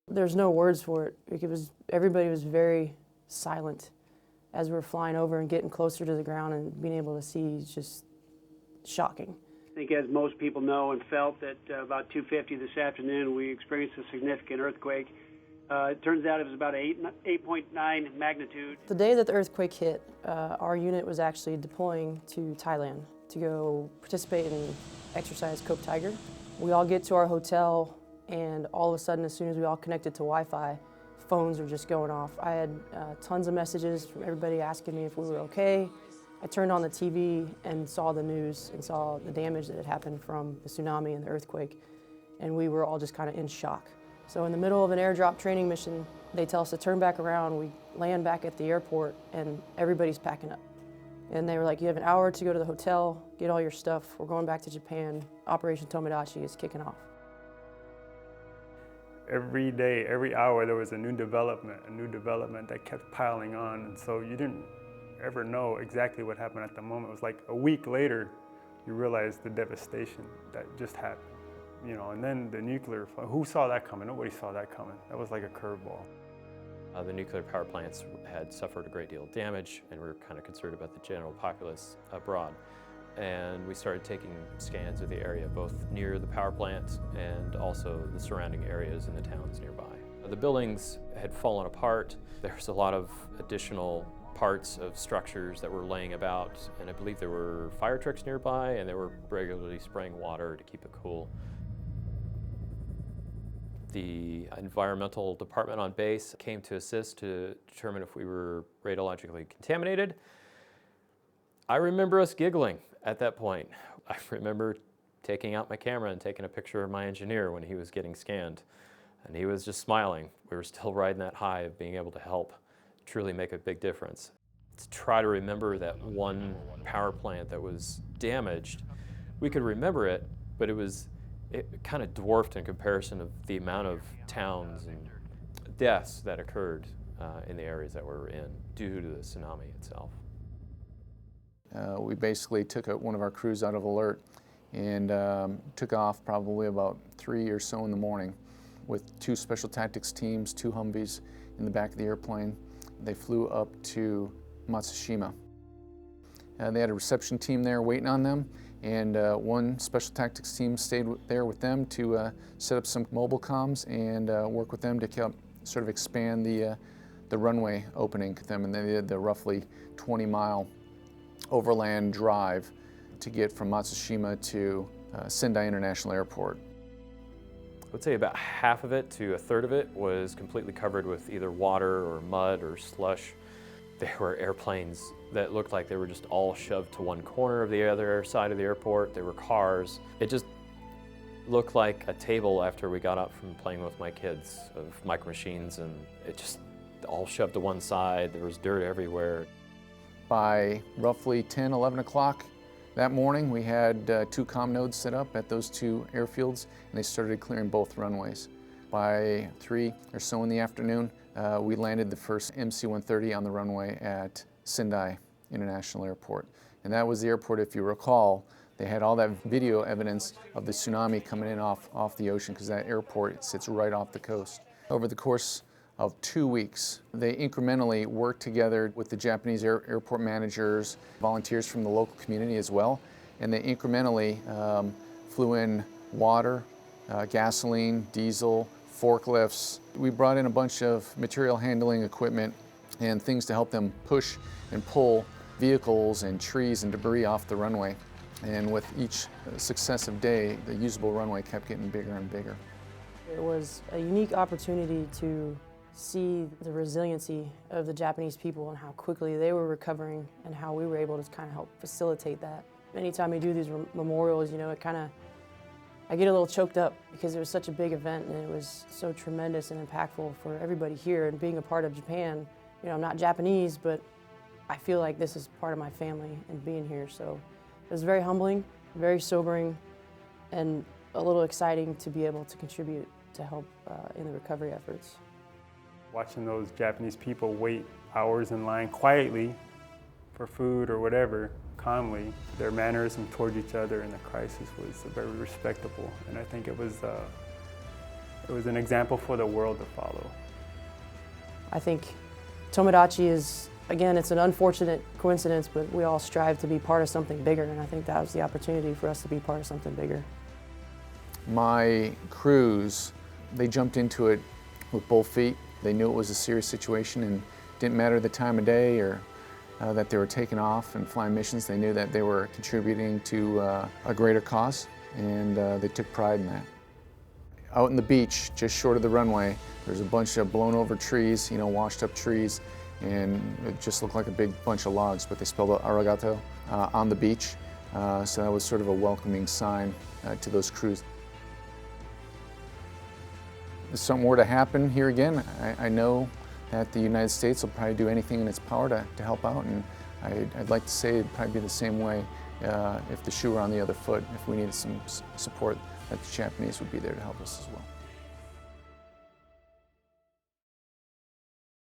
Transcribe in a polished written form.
There's no words for it. Everybody was very silent as we were flying over and getting closer to the ground, and being able to see is just shocking. I think, as most people know and felt, that about 2:50 this afternoon we experienced a significant earthquake. It turns out it was about 8.9 magnitude. The day that the earthquake hit, our unit was actually deploying to Thailand to go participate in exercise Cope Tiger. We all get to our hotel, and all of a sudden, as soon as we all connected to Wi-Fi, phones are just going off. I had tons of messages from everybody asking me if we were okay. I turned on the TV and saw the news and saw the damage that had happened from the tsunami and the earthquake, and we were all just kind of in shock. So in the middle of an airdrop training mission, they tell us to turn back around. We land back at the airport, and everybody's packing up. And they were like, you have an hour to go to the hotel, get all your stuff. We're going back to Japan. Operation Tomodachi is kicking off. Every day, every hour, there was a new development that kept piling on. And so you didn't ever know exactly what happened at the moment. It was like a week later, you realize the devastation that just happened. You know, and then the nuclear, who saw that coming? Nobody saw that coming. That was like a curveball. The nuclear power plants had suffered a great deal of damage, and we were kind of concerned about the general populace abroad. And we started taking scans of the area, both near the power plant and also the surrounding areas in the towns nearby. The buildings had fallen apart. There was a lot of additional parts of structures that were laying about, and I believe there were fire trucks nearby, and they were regularly spraying water to keep it cool. The environmental department on base came to assist to determine if we were radiologically contaminated. I remember us giggling at that point. I remember taking out my camera and taking a picture of my engineer when he was getting scanned, and he was just smiling. We were still riding that high of being able to help truly make a big difference. To try to remember that one power plant that was damaged, we could remember it, but it kind of dwarfed in comparison of the amount of towns and deaths that occurred in the areas that we were in due to the tsunami itself. We basically took one of our crews out of alert and took off probably about 3 or so in the morning with 2 special tactics teams, 2 Humvees in the back of the airplane. They flew up to Matsushima. They had a reception team there waiting on them, and one special tactics team stayed there with them to set up some mobile comms and work with them to sort of expand the runway opening with them. And they did the roughly 20-mile overland drive to get from Matsushima to Sendai International Airport. I would say about half of it to a third of it was completely covered with either water or mud or slush. There were airplanes that looked like they were just all shoved to one corner of the other side of the airport. There were cars. It just looked like a table after we got up from playing with my kids of micro machines, and it just all shoved to one side. There was dirt everywhere. By roughly 10, 11 o'clock that morning, we had 2 comm nodes set up at those 2 airfields, and they started clearing both runways. By 3 or so in the afternoon, we landed the first MC-130 on the runway at Sendai International Airport. And that was the airport, if you recall, they had all that video evidence of the tsunami coming in off the ocean, because that airport sits right off the coast. Over the course of 2 weeks, they incrementally worked together with the Japanese airport managers, volunteers from the local community as well, and they incrementally flew in water, gasoline, diesel, forklifts. We brought in a bunch of material handling equipment and things to help them push and pull vehicles and trees and debris off the runway. And with each successive day, the usable runway kept getting bigger and bigger. It was a unique opportunity to see the resiliency of the Japanese people and how quickly they were recovering, and how we were able to kind of help facilitate that. Anytime you do these memorials, you know, I get a little choked up, because it was such a big event and it was so tremendous and impactful for everybody here. And being a part of Japan, you know, I'm not Japanese, but I feel like this is part of my family and being here. So it was very humbling, very sobering, and a little exciting to be able to contribute to help in the recovery efforts. Watching those Japanese people wait hours in line quietly for food or whatever, calmly, their mannerism toward each other in the crisis was very respectable. And I think it was It was an example for the world to follow. I think Tomodachi is, again, it's an unfortunate coincidence, but we all strive to be part of something bigger, and I think that was the opportunity for us to be part of something bigger. My crews, they jumped into it with both feet. They knew it was a serious situation, and it didn't matter the time of day or that they were taking off and flying missions. They knew that they were contributing to a greater cause, and they took pride in that. Out on the beach, just short of the runway, there's a bunch of blown over trees, washed up trees, and it just looked like a big bunch of logs, but they spelled out arigato on the beach. So that was sort of a welcoming sign to those crews. If something were to happen here again, I know that the United States will probably do anything in its power to help out, and I'd like to say it'd probably be the same way if the shoe were on the other foot. If we needed some support, that the Japanese would be there to help us as well.